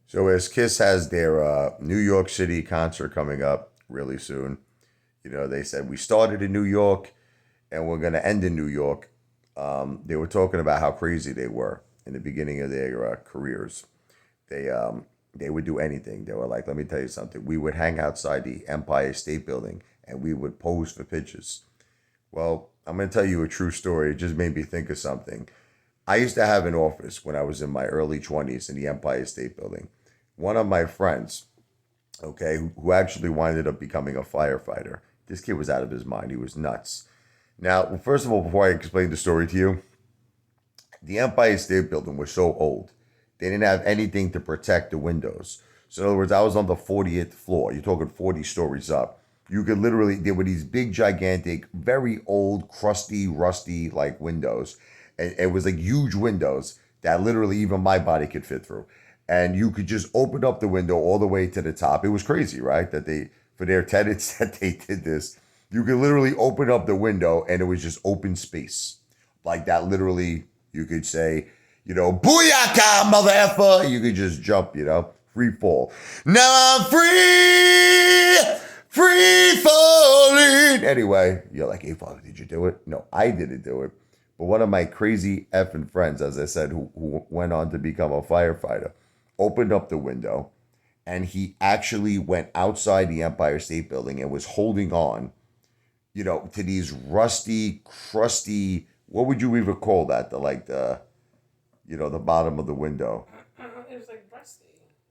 So as Kiss has their New York City concert coming up really soon, they said we started in New York and we're going to end in New York. They were talking about how crazy they were in the beginning of their careers. They would do anything. They were like, let me tell you something. We would hang outside the Empire State Building and we would pose for pictures. Well, I'm going to tell you a true story. It just made me think of something. I used to have an office when I was in my early 20s in the Empire State Building. One of my friends, okay, who actually winded up becoming a firefighter. This kid was out of his mind. He was nuts. Now, first of all, before I explain the story to you, the Empire State Building was so old. They didn't have anything to protect the windows. So in other words, I was on the 40th floor. You're talking 40 stories up. You could literally, there were these big, gigantic, very old, crusty, rusty, like windows. And it was like huge windows that literally even my body could fit through. And you could just open up the window all the way to the top. It was crazy, right? That they, for their tenants, that they did this. You could literally open up the window and it was just open space. Like that literally, you could say, booyaka, mother effer. You could just jump, free fall. Now I'm free falling. Anyway, you're like, hey, Father, did you do it? No, I didn't do it. But one of my crazy effing friends, as I said, who went on to become a firefighter, opened up the window and he actually went outside the Empire State Building and was holding on, to these rusty, crusty, what would you even call that? The bottom of the window. It was like rusty.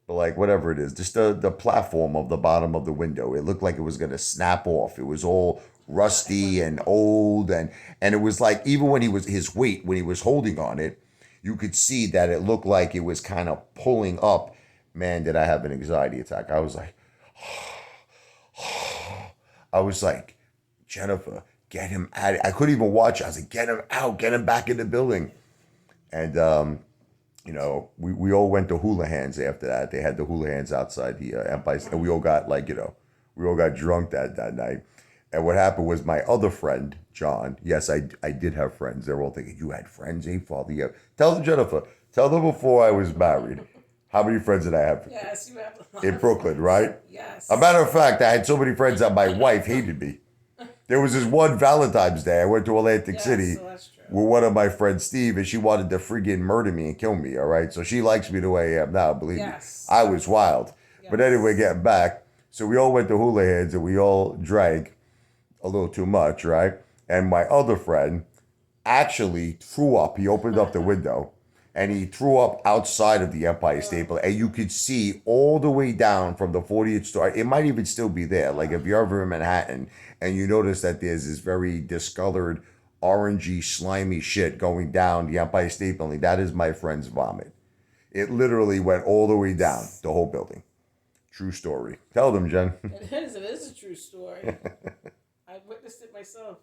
But like whatever it is, just the platform of the bottom of the window. It looked like it was gonna snap off. It was all rusty and old and it was like even when he was holding on it, you could see that it looked like it was kind of pulling up. Man, did I have an anxiety attack. I was like, Jennifer, get him out. I couldn't even watch it. I was like, get him out, get him back in the building. And we all went to hula hands after that. They had the hula hands outside the Empire, and we all got we all got drunk that night. And what happened was my other friend, John. Yes, I did have friends. They were all thinking, you had friends, eh, Father? Yeah. Tell them, Jennifer. Tell them before I was married. How many friends did I have? Yes, you have a lot In of Brooklyn, friends. right? Yes. A matter of fact, I had so many friends that my wife hated me. There was this one Valentine's Day. I went to Atlantic City So that's true. with one of my friends, Steve, and she wanted to friggin' murder me and kill me, all right? So she likes me the way I am now, believe me. I was wild. Yes. But anyway, getting back. So we all went to hula hands and we all drank a little too much, right? And my other friend actually threw up. He opened up the window and he threw up outside of the Empire State Building. And you could see all the way down from the 40th story. It might even still be there. Like if you're ever in Manhattan and you notice that there's this very discolored, orangey, slimy shit going down the Empire State Building, that is my friend's vomit. It literally went all the way down the whole building. True story. Tell them, Jen. It is a true story. I witnessed it myself.